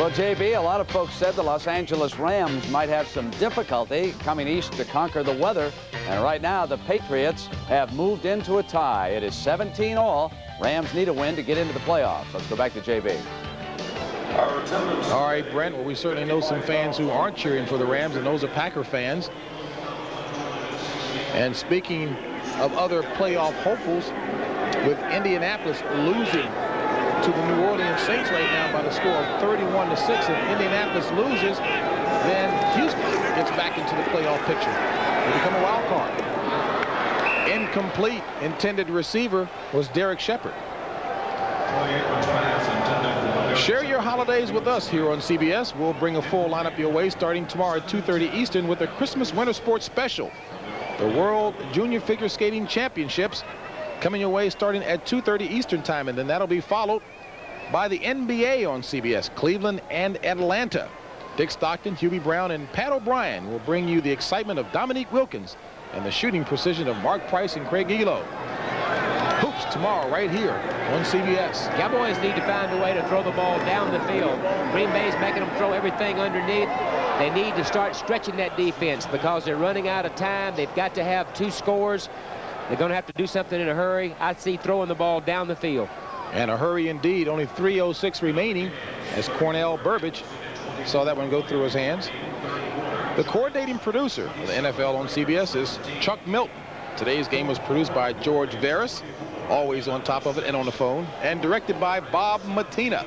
Well, JB, a lot of folks said the Los Angeles Rams might have some difficulty coming east to conquer the weather. And right now, the Patriots have moved into a tie. It is 17-all. Rams need a win to get into the playoffs. Let's go back to JB. All right, Brent. Well, we certainly know some fans who aren't cheering for the Rams, and those are Packer fans. And speaking of other playoff hopefuls, with Indianapolis losing to the New Orleans Saints right now by the score of 31-6. If Indianapolis loses, then Houston gets back into the playoff picture. They become a wild card. Incomplete. Intended receiver was Derek Shepard. Share your holidays with us here on CBS. We'll bring a full lineup your way starting tomorrow at 2:30 Eastern with a Christmas Winter Sports Special. The World Junior Figure Skating Championships coming your way starting at 2:30 Eastern time, and then that'll be followed by the NBA on CBS, Cleveland and Atlanta. Dick Stockton, Hubie Brown, and Pat O'Brien will bring you the excitement of Dominique Wilkins and the shooting precision of Mark Price and Craig Elo. Hoops tomorrow right here on CBS. Cowboys need to find a way to throw the ball down the field. Green Bay's making them throw everything underneath. They need to start stretching that defense because they're running out of time. They've got to have 2 scores. They're going to have to do something in a hurry. I see throwing the ball down the field. And a hurry indeed. Only 3:06 remaining as Cornell Burbage saw that one go through his hands. The coordinating producer of the NFL on CBS is Chuck Milton. Today's game was produced by George Veras, always on top of it and on the phone, and directed by Bob Matina.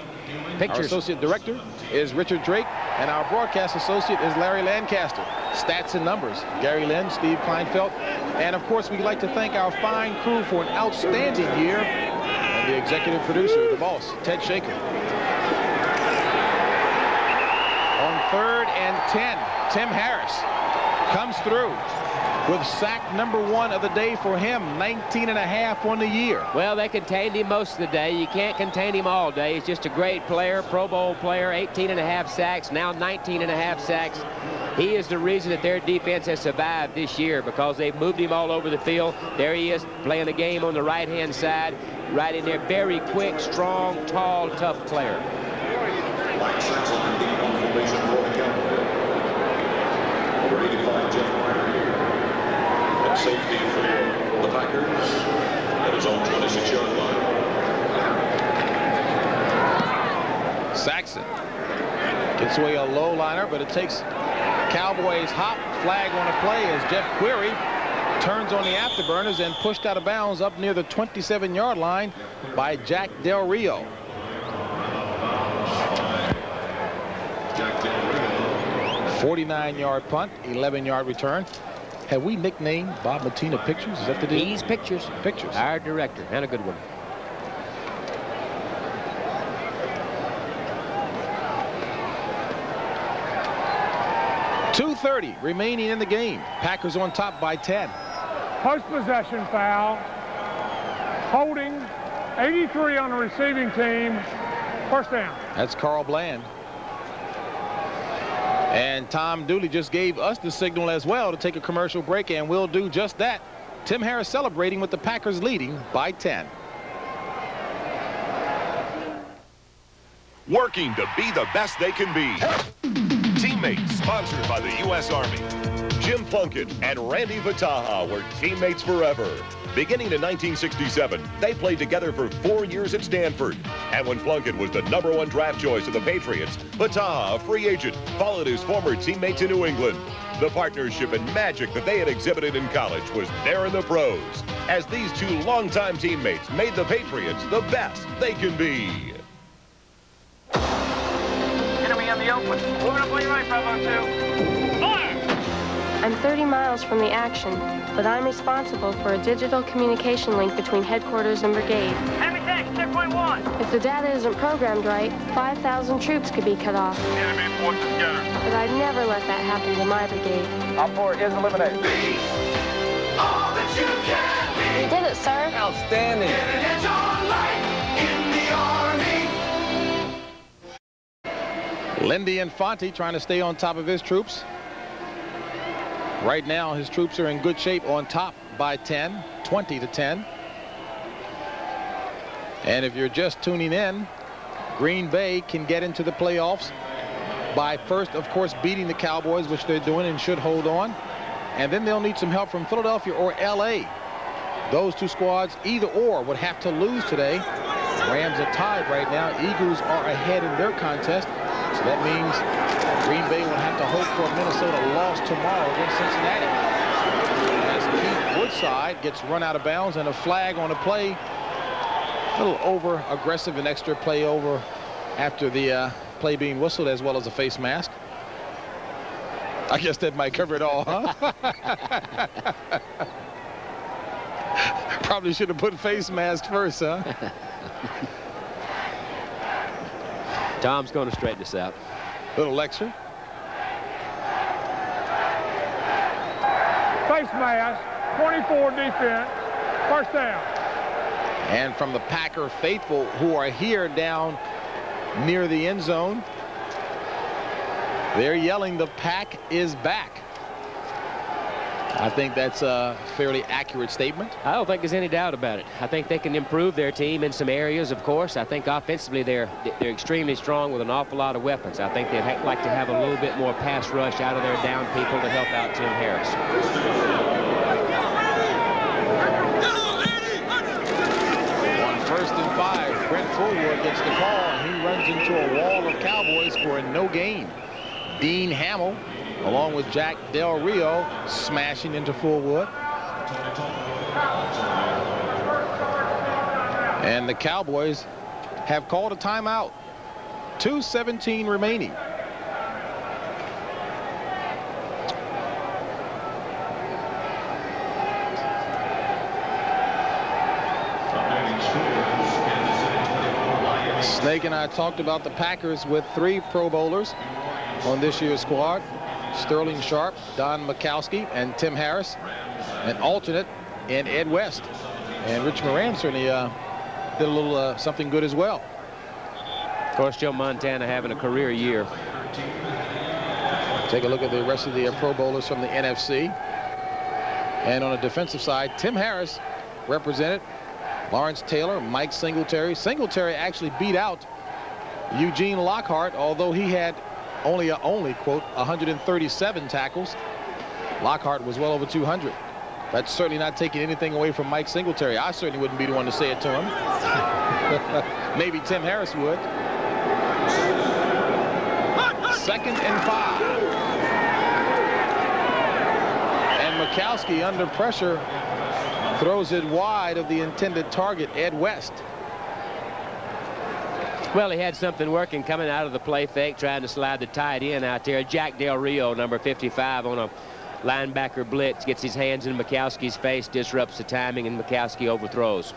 Our associate director is Richard Drake, and our broadcast associate is Larry Lancaster. Stats and numbers, Gary Lynn, Steve Kleinfeld, and of course we'd like to thank our fine crew for an outstanding year, and the executive producer, the boss, Ted Shaker. On 3rd and 10, Tim Harris comes through with sack number 1 of the day for him, 19.5 on the year. Well, they contained him most of the day. You can't contain him all day. He's just a great player, Pro Bowl player, 18.5 sacks, now 19.5 sacks. He is the reason that their defense has survived this year because they've moved him all over the field. There he is playing the game on the right-hand side, right in there. Very quick, strong, tall, tough player. Safety for the Packers at his own 26-yard line. Saxon gets away a low liner, but it takes Cowboys hop flag on a play as Jeff Query turns on the afterburners and pushed out of bounds up near the 27-yard line by Jack Del Rio. Jack Del Rio. 49-yard punt, 11-yard return. Have we nicknamed Bob Matina Pictures? Is that the deal? He's Pictures. Pictures. Our director, and a good one. .230 remaining in the game. Packers on top by 10. Post-possession foul. Holding. 83 on the receiving team. First down. That's Carl Bland. And Tom Dooley just gave us the signal as well to take a commercial break, and we'll do just that. Tim Harris celebrating with the Packers leading by 10. Working to be the best they can be. Teammates, sponsored by the U.S. Army. Jim Plunkett and Randy Vataha were teammates forever. Beginning in 1967, they played together for 4 years at Stanford. And when Plunkett was the #1 draft choice of the Patriots, Vataha, a free agent, followed his former teammate to New England. The partnership and magic that they had exhibited in college was there in the pros, as these 2 longtime teammates made the Patriots the best they can be. Enemy in the open. Moving up on your right, Bravo 2. Fire! I'm 30 miles from the action, but I'm responsible for a digital communication link between headquarters and brigade. Enemy tank, checkpoint 1. If the data isn't programmed right, 5,000 troops could be cut off. Enemy forces scattered. But I'd never let that happen to my brigade. Op 4 is eliminated. Be all that you can be. We did it, sir. Outstanding. Get an edge on life in the Army. Lindy Infante trying to stay on top of his troops. Right now, his troops are in good shape on top by 10, 20-10. And if you're just tuning in, Green Bay can get into the playoffs by first, of course, beating the Cowboys, which they're doing and should hold on. And then they'll need some help from Philadelphia or LA. Those two squads, either or, would have to lose today. Rams are tied right now. Eagles are ahead in their contest. So that means Green Bay will have to hope for a Minnesota loss tomorrow against Cincinnati. As Keith Woodside gets run out of bounds and a flag on a play. A little over-aggressive, an extra play over after the play being whistled, as well as a face mask. I guess that might cover it all, huh? Probably should have put face mask first, huh? Tom's going to straighten this out. Little lecture. Face mask, 24 defense, first down. And from the Packer faithful who are here down near the end zone, they're yelling, "The Pack is back." I think that's a fairly accurate statement. I don't think there's any doubt about it. I think they can improve their team in some areas, of course. I think offensively they're extremely strong with an awful lot of weapons. I think they'd like to have a little bit more pass rush out of their down people to help out Tim Harris. On 1st and 5, Brent Fullwood gets the call, and he runs into a wall of Cowboys for a no gain. Dean Hamill, along with Jack Del Rio, smashing into Fullwood. And the Cowboys have called a timeout. 2:17 remaining. Snake and I talked about the Packers with 3 Pro Bowlers on this year's squad. Sterling Sharp, Don Majkowski, and Tim Harris. An alternate in Ed West. And Rich Moran certainly did a little something good as well. Of course, Joe Montana having a career year. Take a look at the rest of the Pro Bowlers from the NFC. And on the defensive side, Tim Harris represented. Lawrence Taylor, Mike Singletary. Singletary actually beat out Eugene Lockhart, although he had only, quote, 137 tackles. Lockhart was well over 200. That's certainly not taking anything away from Mike Singletary. I certainly wouldn't be the one to say it to him. Maybe Tim Harris would. 2nd and 5. And Majkowski, under pressure, throws it wide of the intended target, Ed West. Well, he had something working coming out of the play fake, trying to slide the tight end out there. Jack Del Rio, number 55, on a linebacker blitz, gets his hands in Majkowski's face, disrupts the timing, and Majkowski overthrows.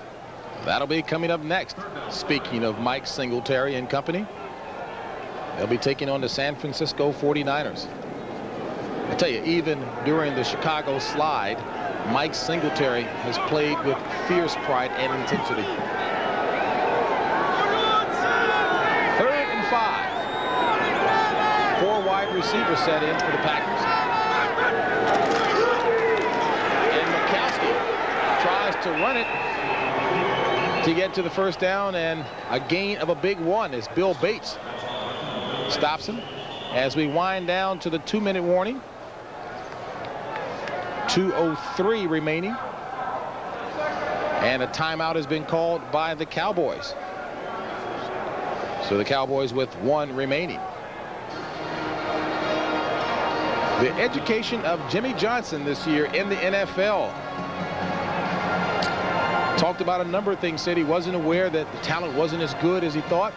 That'll be coming up next. Speaking of Mike Singletary and company, they'll be taking on the San Francisco 49ers. I tell you, even during the Chicago slide, Mike Singletary has played with fierce pride and intensity. 3rd and 5. 4 wide receivers set in for the Packers. And Majkowski tries to run it to get to the first down, and a gain of a big 1 as Bill Bates stops him as we wind down to the 2-minute warning. 2:03 remaining. And a timeout has been called by the Cowboys. So the Cowboys with 1 remaining. The education of Jimmy Johnson this year in the NFL. Talked about a number of things, said he wasn't aware that the talent wasn't as good as he thought.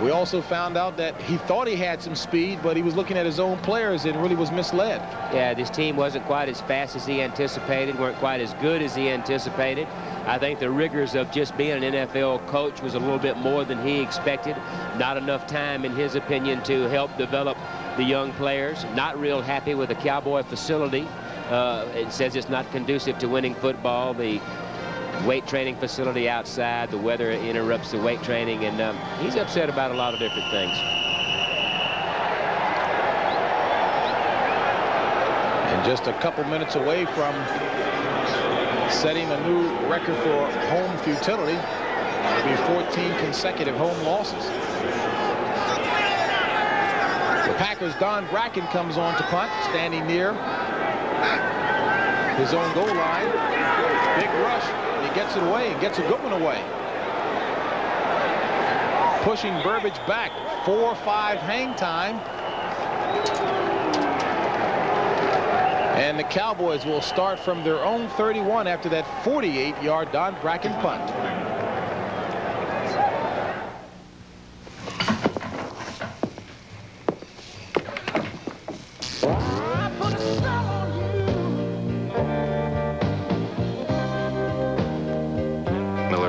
We also found out that he thought he had some speed, but he was looking at his own players and really was misled. Yeah, this team wasn't quite as fast as he anticipated, weren't quite as good as he anticipated. I think the rigors of just being an NFL coach was a little bit more than he expected. Not enough time, in his opinion, to help develop the young players. Not real happy with the Cowboy facility. It says it's not conducive to winning football. The weight training facility outside, the weather interrupts the weight training, and he's upset about a lot of different things. And just a couple minutes away from setting a new record for home futility, It'll be 14 consecutive home losses. The Packers' Don Bracken comes on to punt, standing near his own goal line. Big rush. He gets it away and gets a good one away. Pushing Burbage back. 4-5 hang time. And the Cowboys will start from their own 31 after that 48-yard Don Bracken punt.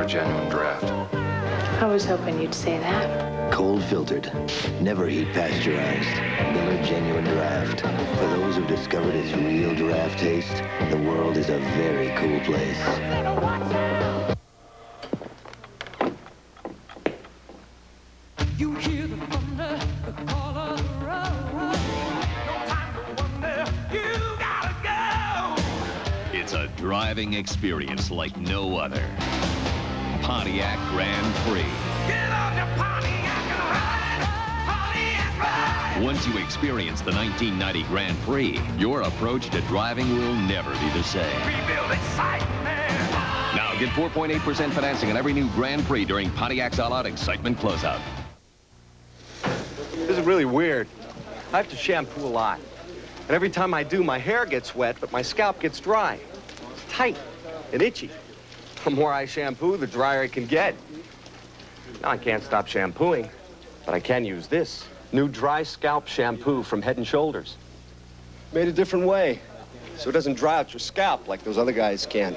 Genuine draft. I was hoping you'd say that. Cold filtered, never heat pasteurized. Miller Genuine Draft. For those who've discovered its real draft taste, the world is a very cool place. You hear the thunder, the call of the road. No time to wonder, you gotta go. It's a driving experience like no other. Pontiac Grand Prix. Get on your Pontiac and ride. Pontiac ride. Once you experience the 1990 Grand Prix, your approach to driving will never be the same. Rebuild excitement. Now get 4.8% financing on every new Grand Prix during Pontiac's All-Out Excitement Closeout. This is really weird. I have to shampoo a lot. And every time I do, my hair gets wet, but my scalp gets dry. It's tight and itchy. The more I shampoo, the drier it can get. Now I can't stop shampooing, but I can use this. New dry scalp shampoo from Head & Shoulders. Made a different way, so it doesn't dry out your scalp like those other guys can.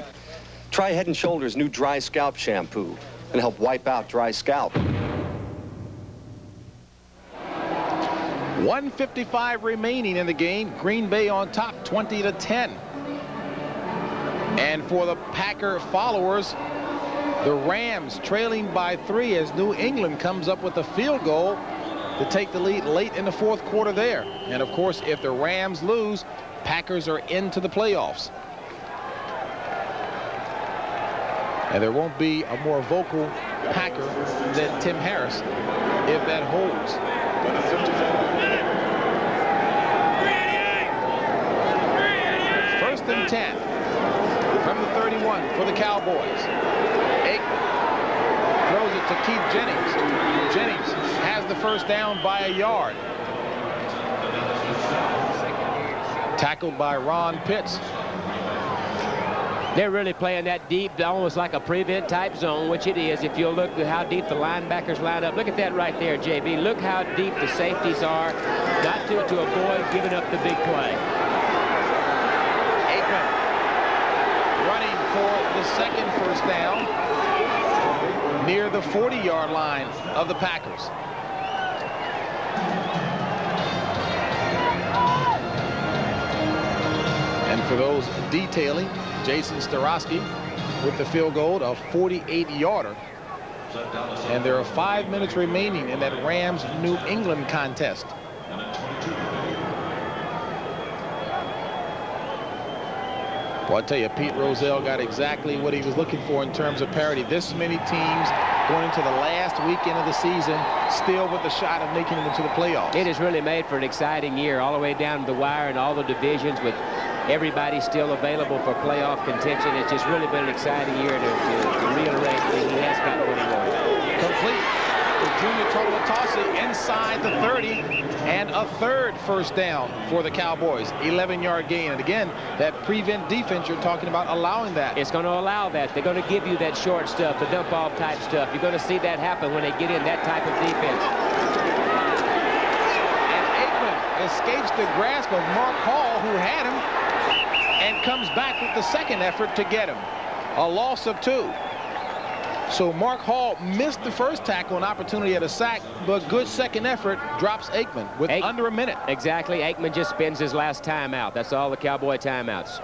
Try Head & Shoulders new dry scalp shampoo and help wipe out dry scalp. 1:55 remaining in the game. Green Bay on top, 20-10. And for the Packer followers, the Rams trailing by 3 as New England comes up with a field goal to take the lead late in the fourth quarter there. And of course, if the Rams lose, Packers are into the playoffs. And there won't be a more vocal Packer than Tim Harris if that holds. First and 10 from the 31 for the Cowboys. Aikman throws it to Keith Jennings. Jennings has the first down by a yard. Tackled by Ron Pitts. They're really playing that deep, almost like a prevent type zone, which it is. If you'll look at how deep the linebackers line up. Look at that right there, JB. Look how deep the safeties are, not to avoid giving up the big play. Aikman running for the second first down near the 40-yard line of the Packers. And for those detailing, Jason Starosky with the field goal, a 48-yarder. And there are 5 minutes remaining in that Rams-New England contest. Well, I tell you, Pete Rozelle got exactly what he was looking for in terms of parity. This many teams going into the last weekend of the season, still with a shot of making it into the playoffs. It is really made for an exciting year, all the way down to the wire and all the divisions with everybody still available for playoff contention. It's just really been an exciting year to reiterate that he has got what he wants. Complete with Junior Tuipulotu inside the 30 and a third first down for the Cowboys. 11-yard gain. And again, that prevent defense you're talking about allowing that. It's going to allow that. They're going to give you that short stuff, the dump off type stuff. You're going to see that happen when they get in that type of defense. And Aikman escapes the grasp of Mark Hall, who had him, and comes back with the second effort to get him. A loss of 2. So Mark Hall missed the first tackle, an opportunity at a sack, but good second effort drops Aikman with under a minute. Exactly. Aikman just spends his last timeout. That's all the Cowboy timeouts.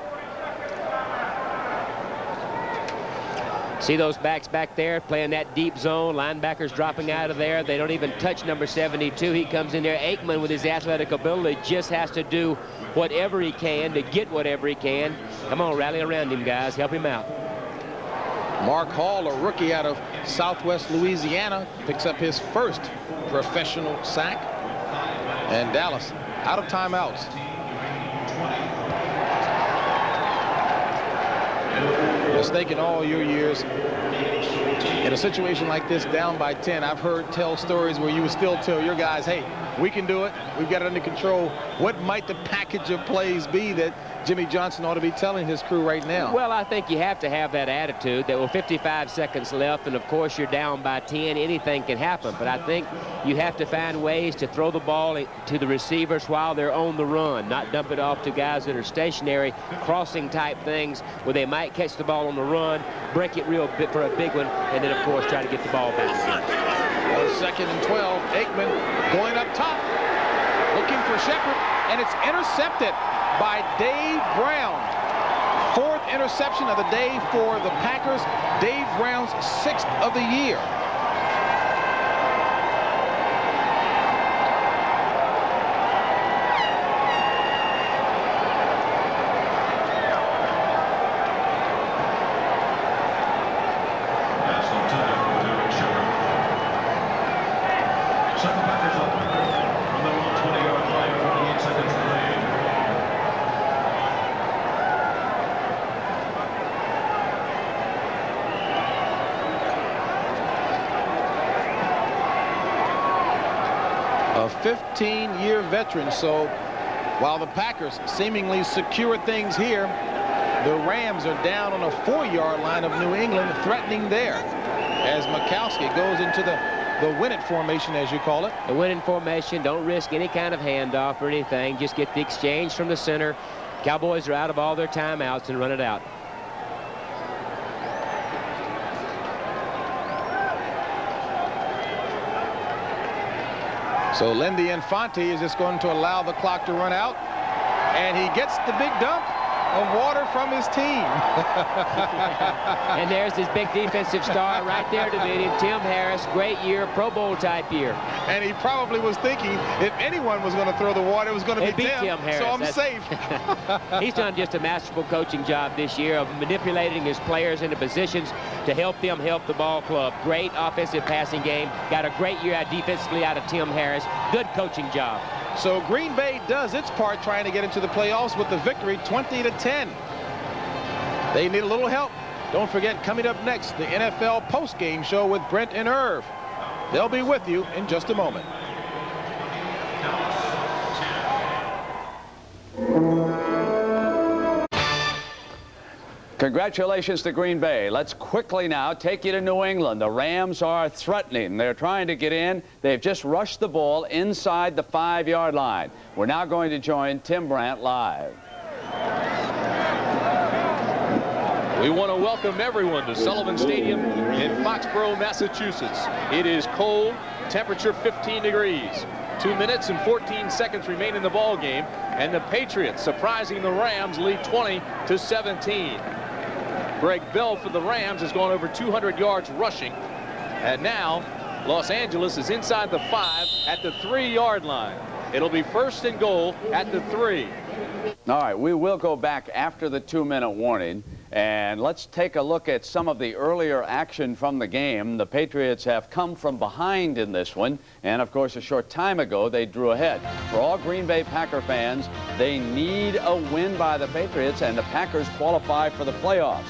See those backs back there playing that deep zone. Linebackers dropping out of there. They don't even touch number 72. He comes in there. Aikman, with his athletic ability, just has to do whatever he can to get whatever he can. Come on, rally around him, guys. Help him out. Mark Hall, a rookie out of Southwest Louisiana picks up his first professional sack. And Dallas out of timeouts. Mistaken all your years. In a situation like this, down by 10, I've heard tell stories where you would still tell your guys, hey, we can do it. We've got it under control. What might the package of plays be that Jimmy Johnson ought to be telling his crew right now? Well, I think you have to have that attitude that, well, 55 seconds left, and of course you're down by 10. Anything can happen. But I think you have to find ways to throw the ball to the receivers while they're on the run, not dump it off to guys that are stationary, crossing type things where they might catch the ball on the run, break it real bit for a big one, and then, of course, try to get the ball back again. Second and 12. Aikman going up top, looking for Shepard, and it's intercepted by Dave Brown. Fourth interception of the day for the Packers. Dave Brown's 6th of the year. A 15-year veteran. So while the Packers seemingly secure things here, the Rams are down on a 4-yard line of New England, threatening there as Majkowski goes into the win it formation, as you call it. The winning formation, don't risk any kind of handoff or anything. Just get the exchange from the center. Cowboys are out of all their timeouts and run it out. So Lindy Infante is just going to allow the clock to run out, and he gets the big dump of water from his team. And there's his big defensive star right there to meet him, Tim Harris. Great year, Pro Bowl type year. And he probably was thinking if anyone was going to throw the water, it was going to be Tim Harris. So I'm safe. He's done just a masterful coaching job this year of manipulating his players into positions to help them help the ball club. Great offensive passing game. Got a great year out defensively out of Tim Harris. Good coaching job. So Green Bay does its part trying to get into the playoffs with the victory 20-10. They need a little help. Don't forget, coming up next, the NFL postgame show with Brent and Irv. They'll be with you in just a moment. Congratulations to Green Bay. Let's quickly now take you to New England. The Rams are threatening. They're trying to get in. They've just rushed the ball inside the 5-yard line. We're now going to join Tim Brandt live. We want to welcome everyone to Sullivan Stadium in Foxborough, Massachusetts. It is cold, temperature 15 degrees. 2 minutes and 14 seconds remain in the ball game, and the Patriots surprising the Rams lead 20-17. Greg Bell for the Rams has gone over 200 yards rushing, and now Los Angeles is inside the 5 at the 3-yard line. It'll be first and goal at the 3. All right, we will go back after the 2-minute warning, and let's take a look at some of the earlier action from the game. The Patriots have come from behind in this one, and of course a short time ago they drew ahead. For all Green Bay Packer fans, they need a win by the Patriots, and the Packers qualify for the playoffs.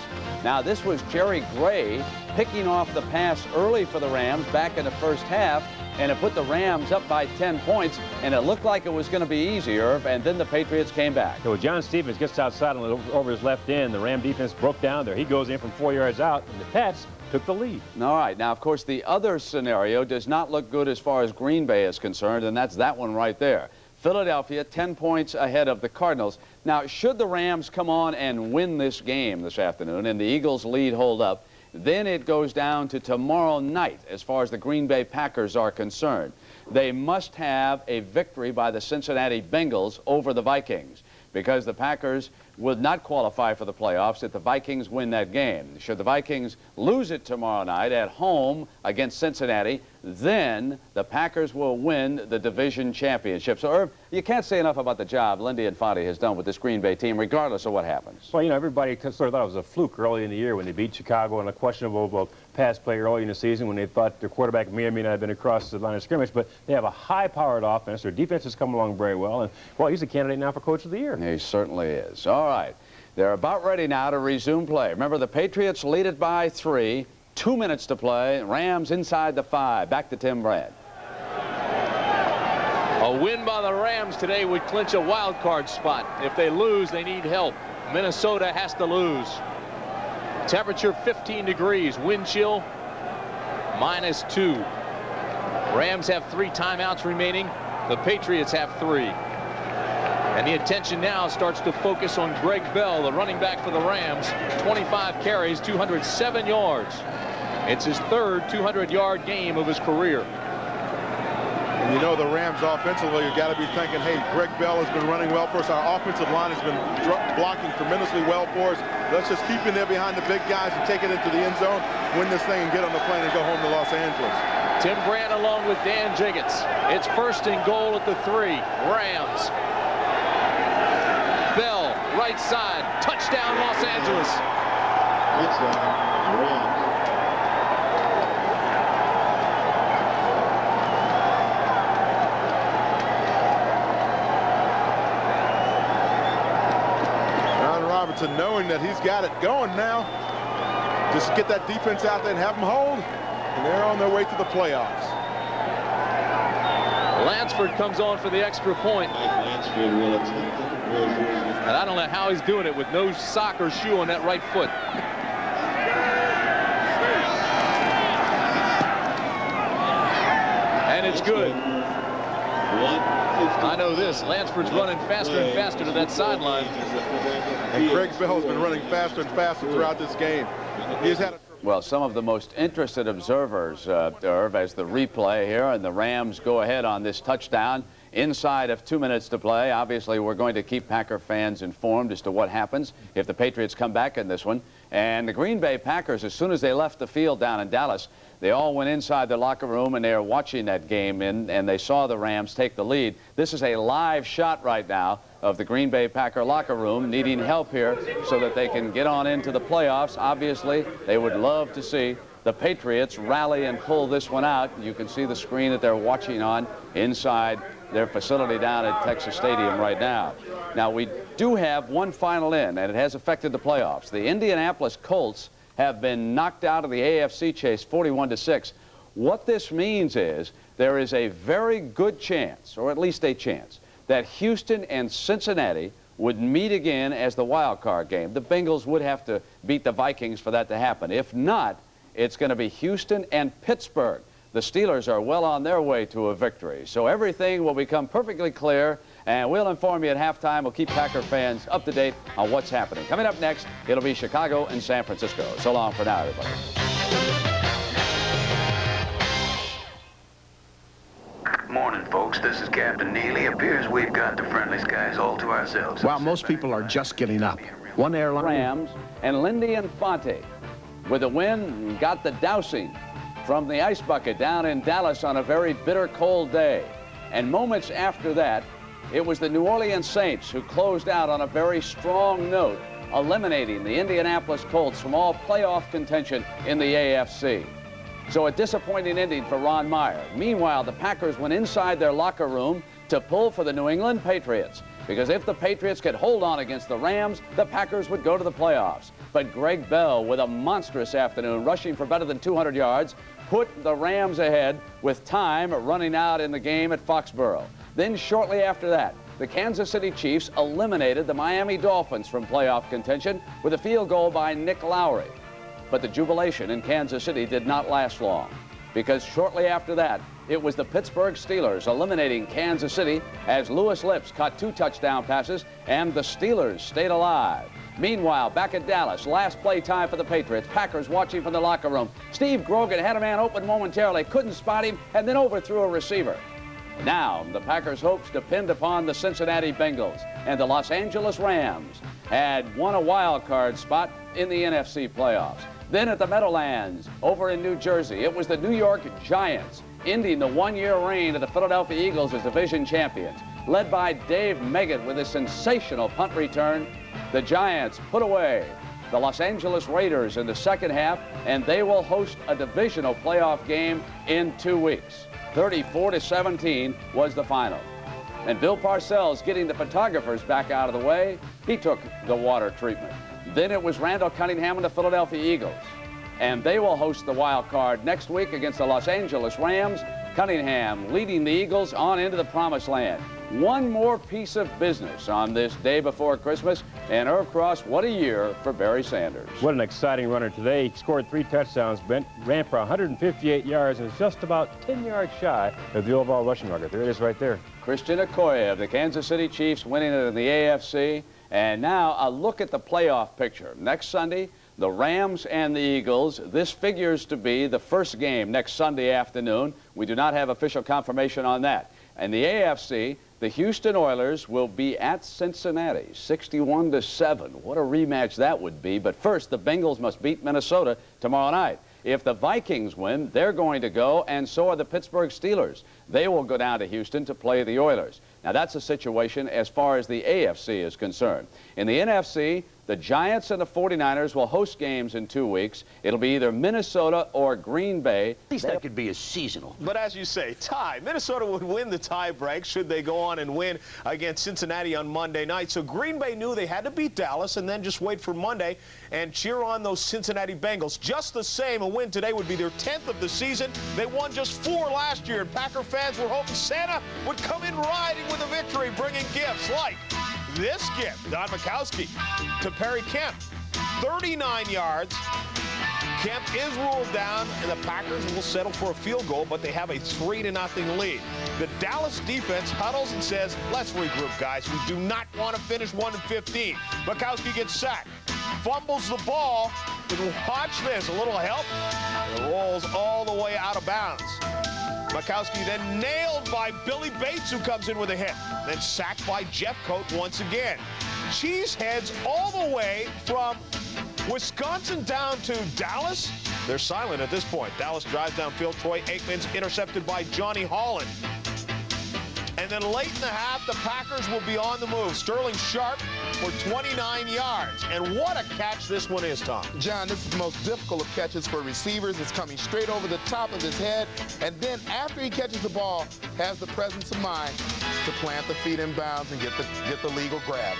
Now this was Jerry Gray picking off the pass early for the Rams back in the first half, and it put the Rams up by 10 points, and it looked like it was going to be easier, and then the Patriots came back. So John Stevens gets outside and over his left end. The Ram defense broke down there. He goes in from 4 yards out, and the Pats took the lead. All right. Now, of course, the other scenario does not look good as far as Green Bay is concerned, and that's that one right there. Philadelphia 10 points ahead of the Cardinals. Now, should the Rams come on and win this game this afternoon and the Eagles' lead hold up, then it goes down to tomorrow night as far as the Green Bay Packers are concerned. They must have a victory by the Cincinnati Bengals over the Vikings, because the Packers would not qualify for the playoffs if the Vikings win that game. Should the Vikings lose it tomorrow night at home against Cincinnati, then the Packers will win the division championship. So, Irv, you can't say enough about the job Lindy Infante has done with this Green Bay team, regardless of what happens. Well, you know, everybody sort of thought it was a fluke early in the year when they beat Chicago on a questionable pass play early in the season when they thought their quarterback may or may not have been across the line of scrimmage. But they have a high-powered offense. Their defense has come along very well. And, well, he's a candidate now for Coach of the Year. He certainly is. All right. They're about ready now to resume play. Remember, the Patriots lead it by 3. 2 minutes to play. Rams inside the 5. Back to Tim Brad. A win by the Rams today would clinch a wild card spot. If they lose, they need help. Minnesota has to lose. Temperature 15 degrees. Wind chill -2. Rams have 3 timeouts remaining. The Patriots have 3. And the attention now starts to focus on Greg Bell, the running back for the Rams. 25 carries, 207 yards. It's his 3rd 200-yard game of his career. And you know the Rams offensively, you got to be thinking, hey, Greg Bell has been running well for us. Our offensive line has been blocking tremendously well for us. Let's just keep in there behind the big guys and take it into the end zone, win this thing, and get on the plane and go home to Los Angeles. Tim Brand along with Dan Jiggets. It's 1st and goal at the 3. Rams. Bell, right side, touchdown Los Angeles. Knowing that he's got it going now, just get that defense out there and have them hold, and they're on their way to the playoffs. Lansford comes on for the extra point. And I don't know how he's doing it with no sock or shoe on that right foot. And it's good. I know this. Lansford's running faster and faster to that sideline. And Greg Bell has been running faster and faster throughout this game. He's had a... Well, some of the most interested observers, Irv, as the replay here, and the Rams go ahead on this touchdown inside of 2 minutes to play. Obviously, we're going to keep Packer fans informed as to what happens if the Patriots come back in this one. And the Green Bay Packers, as soon as they left the field down in Dallas, they all went inside the locker room and they are watching that game and they saw the Rams take the lead. This is a live shot right now of the Green Bay Packer locker room needing help here so that they can get on into the playoffs. Obviously, they would love to see the Patriots rally and pull this one out. You can see the screen that they're watching on inside their facility down at Texas Stadium right now. Now, we do have one final in, and it has affected the playoffs. The Indianapolis Colts have been knocked out of the AFC chase 41-6. What this means is there is a very good chance, or at least a chance, that Houston and Cincinnati would meet again as the wild card game. The Bengals would have to beat the Vikings for that to happen. If not, it's going to be Houston and Pittsburgh. The Steelers are well on their way to a victory. So everything will become perfectly clear, and we'll inform you at halftime. We'll keep Packer fans up to date on what's happening. Coming up next, it'll be Chicago and San Francisco. So long for now, everybody. Morning, folks. This is Captain Neely. Appears we've got the friendly skies all to ourselves. Well, most people are just getting up. One airline... Rams and Lindy Infante with a win got the dousing from the ice bucket down in Dallas on a very bitter cold day. And moments after that, it was the New Orleans Saints who closed out on a very strong note, eliminating the Indianapolis Colts from all playoff contention in the AFC. So a disappointing ending for Ron Meyer. Meanwhile, the Packers went inside their locker room to pull for the New England Patriots, because if the Patriots could hold on against the Rams, the Packers would go to the playoffs. But Greg Bell, with a monstrous afternoon, rushing for better than 200 yards, put the Rams ahead with time running out in the game at Foxborough. Then shortly after that, the Kansas City Chiefs eliminated the Miami Dolphins from playoff contention with a field goal by Nick Lowry. But the jubilation in Kansas City did not last long, because shortly after that, it was the Pittsburgh Steelers eliminating Kansas City as Louis Lips caught 2 touchdown passes and the Steelers stayed alive. Meanwhile, back at Dallas, last play time for the Patriots. Packers watching from the locker room. Steve Grogan had a man open momentarily, couldn't spot him, and then overthrew a receiver. Now, the Packers' hopes depend upon the Cincinnati Bengals, and the Los Angeles Rams had won a wild card spot in the NFC playoffs. Then at the Meadowlands, over in New Jersey, it was the New York Giants, ending the one-year reign of the Philadelphia Eagles as division champions. Led by Dave Meggett with a sensational punt return, the Giants put away the Los Angeles Raiders in the second half, and they will host a divisional playoff game in 2 weeks. 34-17 was the final. And Bill Parcells getting the photographers back out of the way, he took the water treatment. Then it was Randall Cunningham and the Philadelphia Eagles. And they will host the wild card next week against the Los Angeles Rams. Cunningham leading the Eagles on into the promised land. One more piece of business on this day before Christmas. And Irv Cross, what a year for Barry Sanders. What an exciting runner today. He scored 3 touchdowns, ran for 158 yards, and is just about 10 yards shy of the overall rushing record. There it is right there. Christian Okoye of the Kansas City Chiefs winning it in the AFC. And now a look at the playoff picture. Next Sunday, the Rams and the Eagles. This figures to be the first game next Sunday afternoon. We do not have official confirmation on that. And the AFC, the Houston Oilers will be at Cincinnati, 61-7. What a rematch that would be. But first, the Bengals must beat Minnesota tomorrow night. If the Vikings win, they're going to go, and so are the Pittsburgh Steelers. They will go down to Houston to play the Oilers. Now, that's the situation as far as the AFC is concerned. In the NFC, the Giants and the 49ers will host games in 2 weeks. It'll be either Minnesota or Green Bay. At least that could be a seasonal. But as you say, tie. Minnesota would win the tie break should they go on and win against Cincinnati on Monday night. So Green Bay knew they had to beat Dallas and then just wait for Monday and cheer on those Cincinnati Bengals. Just the same, a win today would be their 10th of the season. They won just 4 last year, and Packer fans were hoping Santa would come in riding with a victory, bringing gifts like this gift, Don Majkowski to Perry Kemp, 39 yards. Kemp is ruled down, and the Packers will settle for a field goal, but they have a 3-0 lead. The Dallas defense huddles and says, let's regroup, guys. We do not want to finish 1-15. Majkowski gets sacked, fumbles the ball, and watch this, a little help, and it rolls all the way out of bounds. Majkowski then nailed by Billy Bates, who comes in with a hit. Then sacked by Jeff Coat once again. Cheeseheads all the way from Wisconsin down to Dallas. They're silent at this point. Dallas drives downfield. Troy Aikman's intercepted by Johnny Holland. And then late in the half, the Packers will be on the move. Sterling Sharp for 29 yards. And what a catch this one is, Tom. John, this is the most difficult of catches for receivers. It's coming straight over the top of his head. And then after he catches the ball, has the presence of mind to plant the feet in bounds and get the legal grab.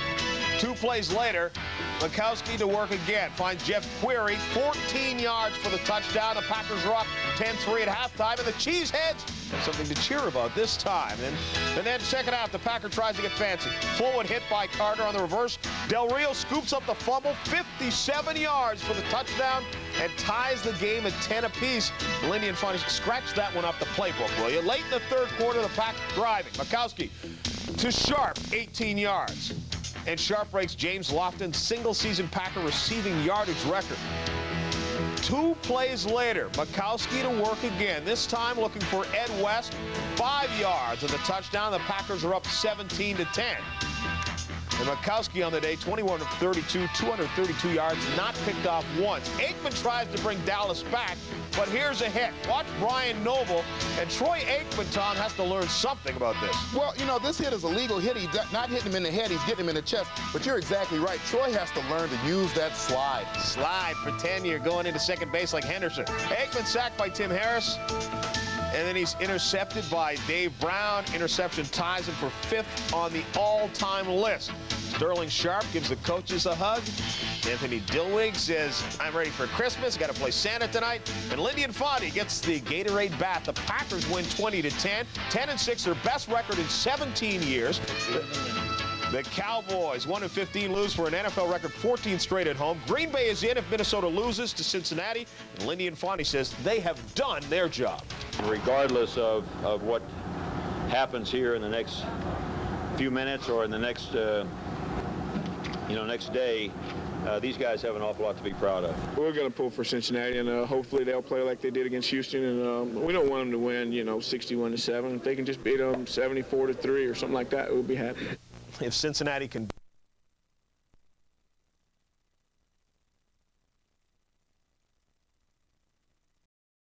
2 plays later, Majkowski to work again. Finds Jeff Query, 14 yards for the touchdown. The Packers are up 10-3 at halftime, and the Cheeseheads have something to cheer about this time. And then second half, the Packer tries to get fancy. Fullwood hit by Carter on the reverse. Del Rio scoops up the fumble, 57 yards for the touchdown, and ties the game at 10 apiece. Lindy and Funny, scratch that one up the playbook, will you? Late in the third quarter, the Pack driving. Majkowski to Sharp, 18 yards. And Sharp breaks James Lofton's single-season Packer receiving yardage record. 2 plays later, Majkowski to work again, this time looking for Ed West, 5 yards of the touchdown. The Packers are up 17-10. And Majkowski on the day, 21 of 32, 232 yards, not picked off once. Aikman tries to bring Dallas back, but here's a hit. Watch Brian Noble, and Troy Aikman, Tom, has to learn something about this. Well, you know, this hit is a legal hit. He's not hitting him in the head, he's getting him in the chest. But you're exactly right. Troy has to learn to use that slide. Slide, pretend you're going into second base like Henderson. Aikman sacked by Tim Harris. And then he's intercepted by Dave Brown. Interception ties him for 5th on the all-time list. Sterling Sharp gives the coaches a hug. Anthony Dilwig says, I'm ready for Christmas. Got to play Santa tonight. And Lindy Infante gets the Gatorade bat. The Packers win 20-10. 10-6, their best record in 17 years. The Cowboys, 1-15, lose for an NFL record 14 straight at home. Green Bay is in if Minnesota loses to Cincinnati. And Lindy Infante says they have done their job. Regardless of what happens here in the next few minutes or in the next you know, next day, these guys have an awful lot to be proud of. We're going to pull for Cincinnati, and hopefully they'll play like they did against Houston. And we don't want them to win, you know, 61-7. If they can just beat them 74-3 or something like that, we'll be happy. If Cincinnati can